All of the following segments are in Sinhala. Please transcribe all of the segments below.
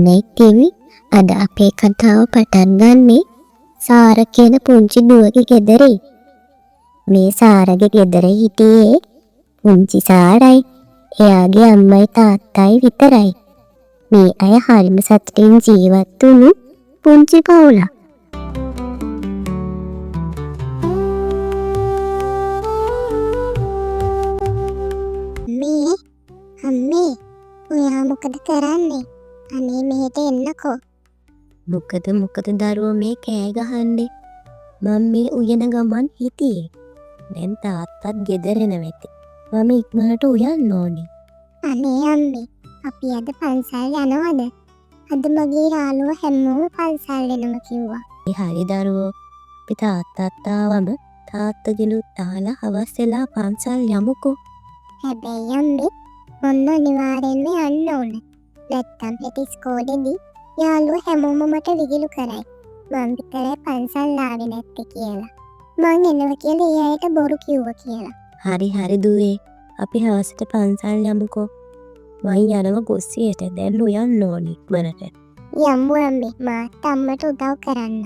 ඉතින් අද අපේ කතාව පටන් ගන්නේ සාර කියන පුංචි දුවගේ ගෙදරේ. මේ සාරගේ ගෙදර හිටියේ පුංචි සාරයි එයාගේ අම්මයි තාත්තයි විතරයි. මේ අය හරිම සතුටින් ජීවත් වුණු පුංචි පවුලක්. අම්මේ ඔයා මොකද කරන්නේ? අනේ මෙහෙට එන්නකෝ. මොකද දරුවෝ මේ කෑ ගහන්නේ? මම මේ උයන ගමන් හිටියේ. දැන් තාත්තත් ගෙදර නැවැති. මම ඉක්මනට උයන්න ඕනේ. අනේ අම්මේ අපි අද පන්සල් යනවද? අද මගේ යාළුවෝ හැමෝම පන්සල් යනවා කිව්වා. හරි දරුවෝ. අපි තාත්තත් ආවම තාත්තගෙනුත් අහලා හවස් වෙලා පන්සල් යමුකෝ. හැබැයි අම්මේ මොන්න අනිවාර්යෙන්ම යන්න ඕන. නැත්තම් හෙට ඉස්කෝලේදී යාළුවෝ හැමෝම මට විහිළු කරයි. මං විතරයි පන්සල් ආවේ නැත්තේ කියලා. මං එනවා කියලා ඒ අයට බොරු කිව්වා කියලා. හරි දුවේ. අපි හවසට පන්සල් යමුකෝ. මං යනවා කුස්සියට. දැන් උයන්න ඕනි ඉක්මනට. යමු අම්මේ මාත් අම්මට උදව් කරන්න.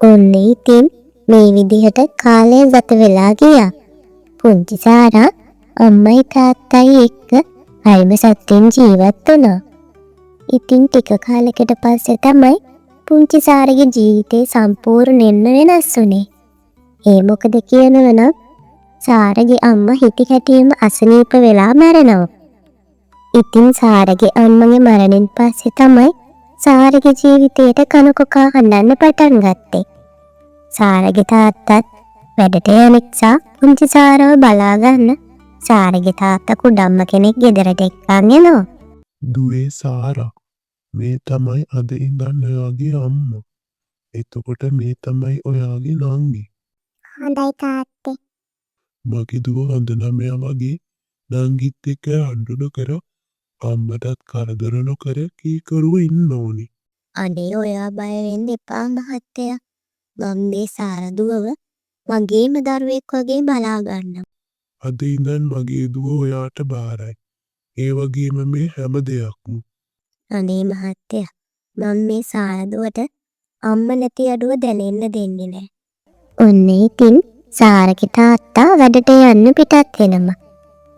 ඔන්න ඉතින් මේ විදිහට කාලය ගත වෙලා ගියා. පුංචි සාරා අම්මයි තාත්තයි එක්ක හරිම සතුටින් ජීවත් වුණා. ඉතින් ටික කාලයකට පස්සේ තමයි පුංචි සාරගේ ජීවිතේ සම්පූර්ණයෙන්ම වෙනස් වුණේ. ඒ මොකද කියනවනම් සාරගේ අම්මා හිටි හැටියෙම අසනීප වෙලා මැරෙනවා. ඉතින් සාරගේ අම්මගේ මරණයෙන් පස්සේ තමයි සාරගේ ජීවිතයට කනකොකා හඬන්න පටන් ගත්තේ. සාරගේ තාත්තත් වැඩට යන නිසා පුංචි සාරව බලා ගන්න සාරගේ තාත්තා කුඩම්ම කෙනෙක් ගෙදරට එක්කන් එනවා. දුවේ සාරා, මේ තමයි අද ඉඳන් ඔයාගේ අම්මා. එතකොට මේ තමයි ඔයාගේ නංගි. හොඳයි තාත්තේ. මගේ දුව හොඳ ළමයා වගේ නංගිත් එක්ක අඬු නොකර අම්මටත් කරදර නොකර කීකරුව ඉන්න ඕනි. අනේ ඔයා බය වෙන්න එපා මහත්තයා. මම මේ සාර දුවව මගේම දරුවෙක් වගේ බලා ගන්නවා. අද ඉඳන් මගේ දුව ඔයාට බාරයි. ඒ වගේම මේ හැම දෙයක්ම. අනේ මහත්තයා මම මේ සාර දුවට අම්ම නැති අඩුව දැනෙන්න දෙන්නේ නැහැ. ඔන්න ඉතින් සාරගේ තාත්තා වැඩට යන්න පිටත් වෙනවා.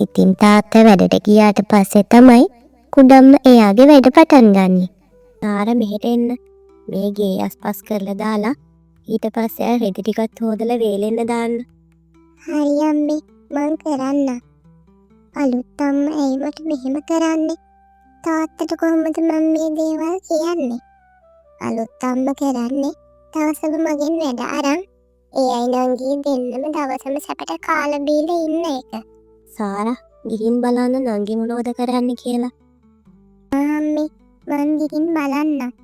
ඉතින් තාත්තා වැඩට ගියාට පස්සේ තමයි කුඩම්ම එයාගේ වැඩ පටන් ගන්නෙ. සාර මෙහෙට එන්න. මේ ගේ අස්පස් කරලා දාලා ඊට පස්සේ රෙදි ටිකක් හොදලා වේලෙන්න දාන්න. හරි අම්මේ මං කරන්න. අලුත් අම්මා ඇයි මට මෙහෙම කරන්නේ? තාත්තට කොහොමද මම මේ දේවල් කියන්නේ? අලුත් අම්මා කරන්නේ දවසක මගෙන් වැඩ අරන් ඒ අය නංගි දෙන්නම දවසම සැපට කාලා බීලා ඉන්න එක. සාරා ගිහින් බලන්න නංගි මොනවද කරන්නේ කියලා. අම්මේ මං ගිහින් බලන්න.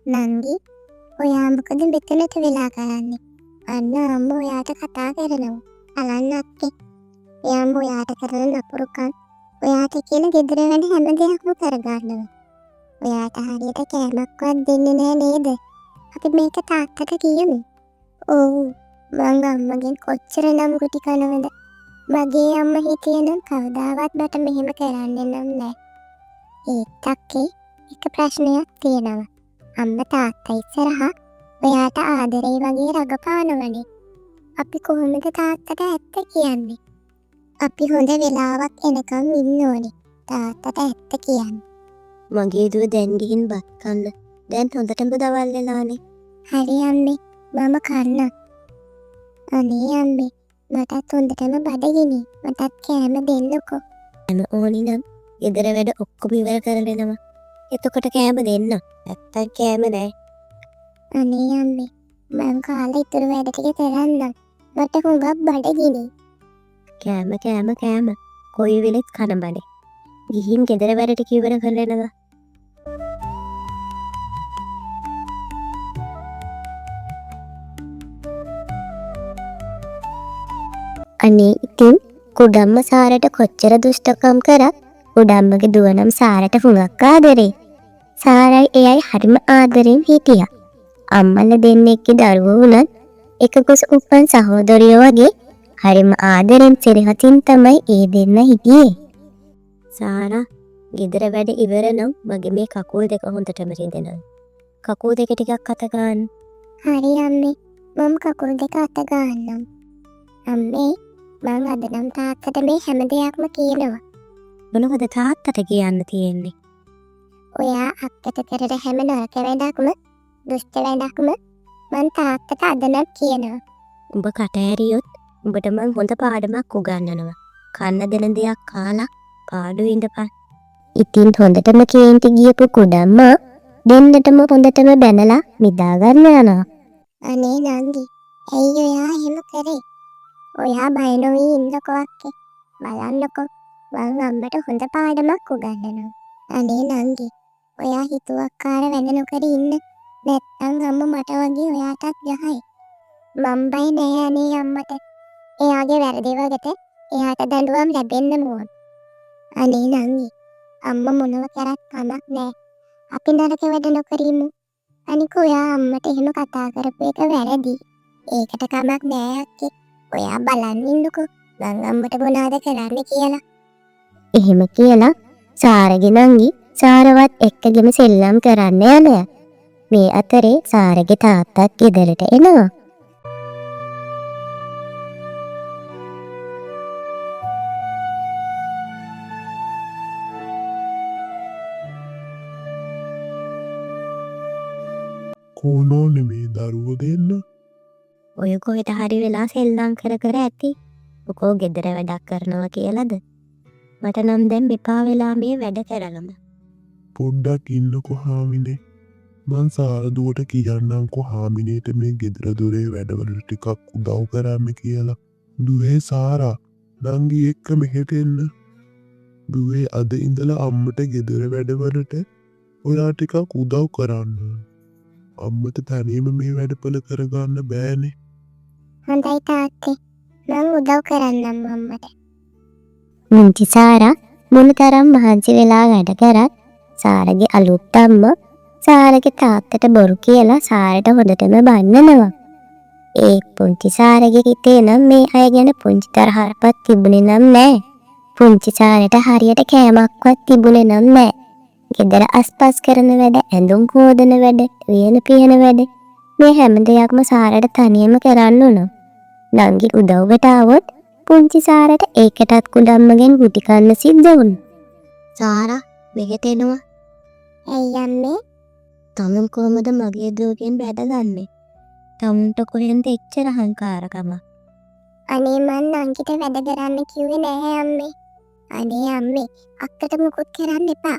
නංගි ඔයා මොකද මෙතනට වෙලා කරන්නේ? අන්න අම්මා ඔයාට කතා කරනවා. අලන්න අක්කේ. එයාම ඔයාට කරන නපුරුකම් ඔයාට කියන ගෙදර වැඩ හැම දෙයක්ම කරගන්නවා. ඔයාට හරියට කෑමක්වත් දෙන්නේ නෑ නේද? අපි මේක තාත්තට කියමු. ඔව් මං අම්මගෙන් කොච්චර නම් කුටි කනවද? මගේ අම්මා හිටියනම් කවදාවත් මට මෙහෙම කරන්නේ නම් නෑ. ඒත් අක්කේ එක ප්‍රශ්නයක් තියෙනවා. අම්මා තාත්තා ඉස්සරහා ඔයාට ආදරේ වගේ රඟපානවනේ. අපි කොහොමද තාත්තට ඇත්ත කියන්නේ? අපි හොඳ වෙලාවක් එනකම් ඉන්න ඕනේ. තාත්තට ඇත්ත කියන්න. මගේ දුව දැන් ගිහින් බත් කන්න. දැන් හොඳටම දවල් වෙලානේ. හරි අම්මේ මම කන්න. අනේ අම්මේ මටත් හොඳටම බඩගිනි. මටත් කෑම දෙන්නකෝ. කෑම ඕනි නම් ගෙදර වැඩ ඔක්කොම ඉවර කරගෙනම. එතකොට කෑම දෙන්න. නැත්තම් කෑම නෑ. අනේ අම්මේ මං කාලා ඉතුරු වැඩ ටික කරන්නම්. මට හුඟක් බඩගිනි. කෑම කොයි වෙලෙත් කන බඩේ. ගිහින් ගෙදර වැඩ ටික ඉවර කරගෙනම. අනේ ඉතින් කුඩම්ම සාරට කොච්චර දුෂ්ටකම් කරත් උඩම්මගේ දුව නම් සාරට හුඟක් ආදරේ. සාරයි එයයි හරිම ආදරෙන් හිටියා. අම්මලා දෙන්නෙක්ගේ දරුවෝ වුණත් එකකුස උපන් සහෝදරයෝ වගේ හරිම ආදරෙන් සිරහතින් තමයි ඒ දෙන්න හිටියේ. සාරා ගෙදර වැඩ ඉවර නම් මගේ මේ කකුල් දෙක හොඳටම රිදෙනවා. කකුල් දෙක ටිකක් අත ගන්න. හරි අම්මේ. මම කකුල් දෙක අත ගන්නම්. අම්මේ මං අද නම් තාත්තට මේ හැම දෙයක්ම කියනවා. මොනවද තාත්තට කියන්න තියෙන්නේ? ඔයා අක්කට කරන හැම නරක වැඩක්ම දුෂ්ට වැඩක්ම මං තාත්තට අද නම් කියනවා. උඹ කට ඇරියොත් උඹට මං හොඳ පාඩමක් උගන්වනවා. කන්න දෙන දෙයක් කාලා පාඩු ඉඳපන්. ඉතින් හොඳටම කේන්ති ගියපු කුඩම්මා දෙන්නටම හොඳටම බැනලා නිදා ගන්න යනවා. අනේ නංගි ඇයි ඔයා එහෙම කරේ? ඔයා බය නොවී ඉන්නකෝ අක්කේ. බලන්නකෝ මං අම්මට හොඳ පාඩමක් උගන්වනවා. අනේ නංගි ඔයා හිතුවක්කාර වැඩ නොකර ඉන්න. නැත්තම් අම්ම මට වගේ ඔයාටත් ගහයි. මං බය නෑ අනේ අම්මට. එයාගේ වැරදි වලට එයාට දඬුවම් ලැබෙන්න ඕන. අනේ නංගි අම්මා මොනව කරත් කමක් නෑ. අපි නරක වැඩ නොකරිමු. අනික ඔයා අම්මට එහෙම කතා කරපු එක වැරදි. ඒකට කමක් නෑ අක්කේ. ඔයා බලන් ඉන්නකෝ මං අම්මට මොනවද කරන්න කියලා. එහෙම කියලා සාරගේ නංගි සාරවත් එක්කගෙම සෙල්ලම් කරන්න යනවා. මේ අතරේ සාරගේ තාත්තත් ගෙදරට එනවා. කොනෝනේ මේ දරුවෝ දෙන්න? ඔය කොහෙට හරි වෙලා සෙල්ලම් කර කර ඇති. මොකෝ ගෙදර වැඩක් කරනවා කියලාද? මට නම් දැන් මෙපා වෙලා මේ වැඩ කරලම. පොඩ්ඩක් ඉන්නකෝ හාමිනේ. මං සාරදුවට කියන්නම්කෝ හාමිනේට මේ ගෙදර දොරේ වැඩවලට ටිකක් උදව් කරන්න කියලා. දුවේ සාරා නංගි එක්ක මෙහෙට එන්න. දුවේ අද ඉඳලා අම්මට ගෙදර වැඩවලට ඔයා ටිකක් උදව් කරන්න. අම්මට තනියම මේ වැඩපල කරගන්න බෑනේ. හොඳයි තාත්තේ. මං උදව් කරන්නම් අම්මට. මුංචි සාරා මොනතරම් මහන්සි වෙලා වැඩ කරත් සාරගේ අලුත් අම්මා සාරගේ තාත්තට බොරු කියලා සාරට හොඳටම බන්නනවා. ඒ පුංචි සාරගේ හිතේ නම් මේ අය ගැන පුංචි තරහක්වත් තිබුණේ නම් නෑ. පුංචි සාරට හරියට කෑමක්වත් තිබුණේ නම් නෑ. ගෙදර අස්පස් කරන වැඩ, ඇඳුම් හොදන වැඩ, වියන පියන වැඩ මේ හැම දෙයක්ම සාරට තනියම කරන්න උනෝ. නංගි උදව්වට ආවොත් පුංචි සාරට ඒකටත් කුඩම්මගෙන් ගුටි කන්න සිද්ධ වුණා. සාරා මෙහෙට එනවා. ඇයි අම්මේ? තමුන් කොහමද මගේ දුවගෙන් බැදගන්නේ? තමුන්ට කොහෙන්ද එච්චර අහංකාරකම? අනේ මං නංගිට වැඩ කරන්න කිව්වේ නැහැ අම්මේ. අනේ අම්මේ අක්කට මුකුත් කරන්න එපා.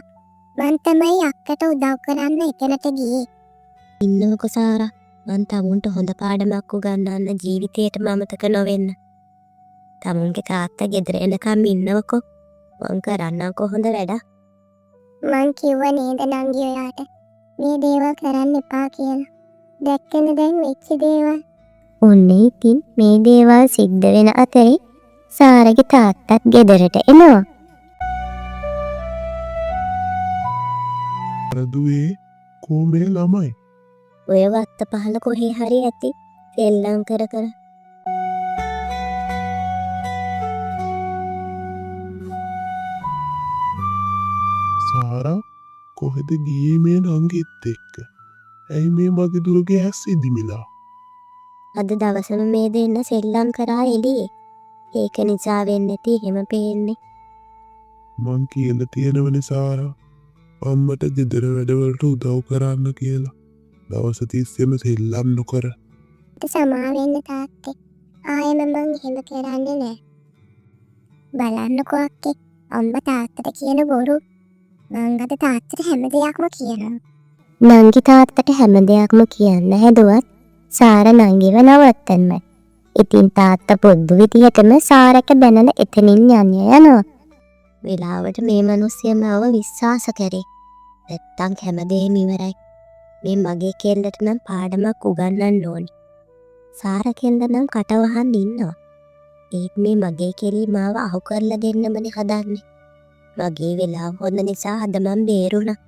මං තමයි අක්කට උදව් කරන්න එතනට ගියේ. ඉන්නකො සාරා. මං තමුන්ට හොඳ පාඩමක් උගන්වන්න ජීවිතේටම අමතක නොවෙන්න. තමුන්ගේ තාත්තා ගෙදර එනකම් ඉන්නවකෝ. මං කරන්නම්කෝ හොඳ වැඩක්. මං කිව්වා නේද නංගි ඔයාට මේ දේවල් කරන්න එපා කියලා. දැක්කද දැන් වෙච්ච දේවල්? ඔන්නේ ඉතින් මේ දේවල් සිද්ධ වෙන අතරේ සාරගේ තාත්තත් ගෙදරට එනවා. අරදුවේ කොමේ ළමයි? ඔය වත්ත පහල කොහේ හරි ඇති සෙල්ලම් කර කර. සාරා කොහෙද ගියේ මේ නංගිත් එක්ක? ඇයි මේ මගේ දුරගේ හැස් ඉදිමිලා? අද දවසම මේ දෙන්න සෙල්ලම් කරා එළියේ. ඒක නිසා වෙන්නේ නැති එහෙම පේන්නේ. මං කියලා තියෙනවනේ සාරා අම්මට ගෙදර වැඩවලට උදව් කරන්න කියලා. දවස තිස්සෙම සෙල්ලම් නොකර. සමා වෙන්න තාත්තේ. ආයෙම මං එහෙම කරන්නේ නෑ. බලන්නකෝ අක්කේ අම්මා තාත්තට කියන බොරු. මං අද තාත්තට හැම දෙයක්ම කියනවා. නංගි තාත්තට හැම දෙයක්ම කියන්න හැදුවත් සාර නංගිව නවත්තන්නයි. ඉතින් තාත්තා පොඩ්ඩු විදිහටම සාරට බැනලා එතනින් යනවා. වෙලාවට මේ මිනිස්සයම අව විශ්වාස කරේ. නැත්තම් හැමදේම ඉවරයි. මේ මගේ කෙල්ලට නම් පාඩමක් උගන්වන්න ඕනි. සාර කෙල්ල නම් කට වහන් ඉන්නවා. ඒත් මේ මගේ කෙලි මාව අහු කරලා දෙන්නමනේ හදන්නේ. මගේ වෙලාව හොඳ නිසා අද මම බේරුණා.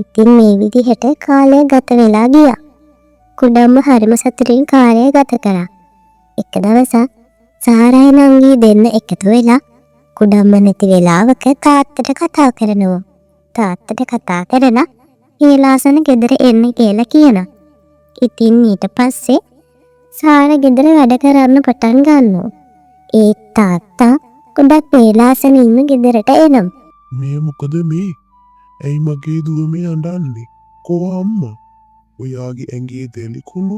ඉතින් මේ විදිහට කාලය ගත වෙලා ගියා. කුඩම්ම හරිම සතුටින් කාලය ගත කරා. එක දවසක් සාරයි නංගි දෙන්න එකතු වෙලා කුඩම්ම නැති වෙලාවක තාත්තට කතා කරනවා. තාත්තට කතා කරලා හේලාසන ගෙදර එන්න කියලා කියනවා. ඉතින් ඊට පස්සේ සාර ගෙදර වැඩ කරන්න පටන් ගන්නවා. ඒ තාත්තා ගොඩක් හේලාසන ඉන්න ගෙදරට එනවා. මේ මොකද මේ? ඇයි මගේ දුව මේ අඬන්නේ? කෝ අම්මා? ඔයාගේ ඇඟේ දෙලිකුණු.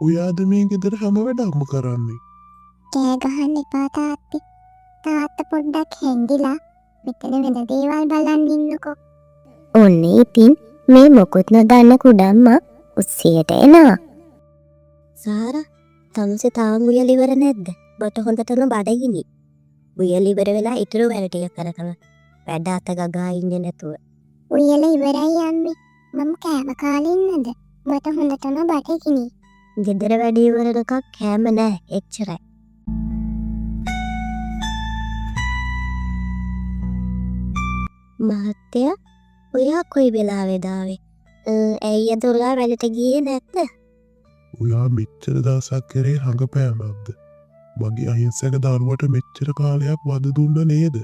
ඔයාද මේ ගෙදර හැම වැඩක්ම කරන්නේ. කෑ ගහන්න එපා තාත්තේ. තාත්තා පොඩ්ඩක් හැංගිලා මෙතන වෙන දේවල් බලන් ඉන්නකෝ. ඔන්න ඉතින් මේ මොකුත් නොදන්න කුඩම්මා උස්සියට එනවා. සාරා තමුසේ තාම උයල ඉවර නැද්ද? බට හොඳටම බඩගිනි. උයල ඉවර වෙලා ඉතුරු වැඩ ටික කරකම වැඩ අත ගගා ඉන්නේ නැතුව. උයල ඉවරයි අම්මේ. මම කෑම කාලේ ඉන්නද? මට හොඳටම බඩගිනි. ගෙදර වැඩ ඉවර එකක් කෑම නෑ එච්චරයි. මහත්තයා ඔයා කොයි වෙලාවෙද ආවේ? ඇයි අද ඔයා වැඩට ගියේ නැද්ද? ඔයා මෙච්චර දවසක් කරේ හඟපෑමක්ද? මගේ අහිංසක දරුවට මෙච්චර කාලයක් වද දුන්න නේද?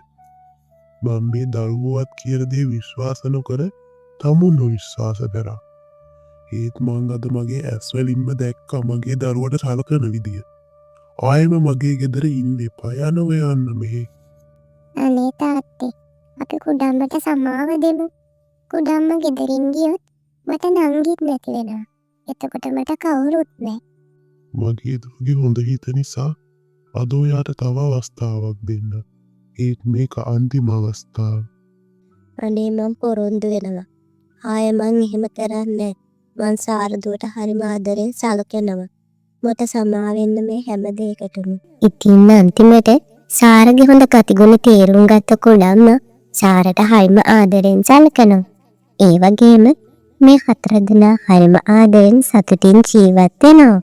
මම මේ දරුවවත් කියන දේ විශ්වාස නොකර තමුන් විශ්වාස කරා. ඒත් මං අද මගේ ඇස් වලින්ම දැක්කා මගේ දරුවට සලකන විදිය. ආයෙම මගේ ගෙදර ඉන්න එපා යනවා යන්න මෙහෙ. අනේ තාත්තේ අපි කුඩම්මට සමාව දෙමු. කුඩම්ම ගෙදරින් ගියොත් මට නංගිත් නැති වෙනවා. එතකොට මට කවුරුත් නැහැ. මගේ දුවගේ හොඳ හිත නිසා අද ඔයාට තව අවස්ථාවක් දෙන්න. ඒත් මේක අන්තිම අවස්ථාව. අනේ මං පොරොන්දු වෙනවා. ආයෙ මං එහෙම කරන්නේ. මං සාරදුවට හරිම ආදරෙන් සලකනවා. මට සමා වෙන්න මේ හැම දෙයකටම. ඉතින් අන්තිමට සාරගේ හොඳ ගතිගුණ තේරුම් ගත්ත කුඩම්ම සාරට හරිම ආදරෙන් සලකනවා. ඒ වගේම මේ හතර දෙනා හරිම ආදරෙන් සතුටින් ජීවත් වෙනවා.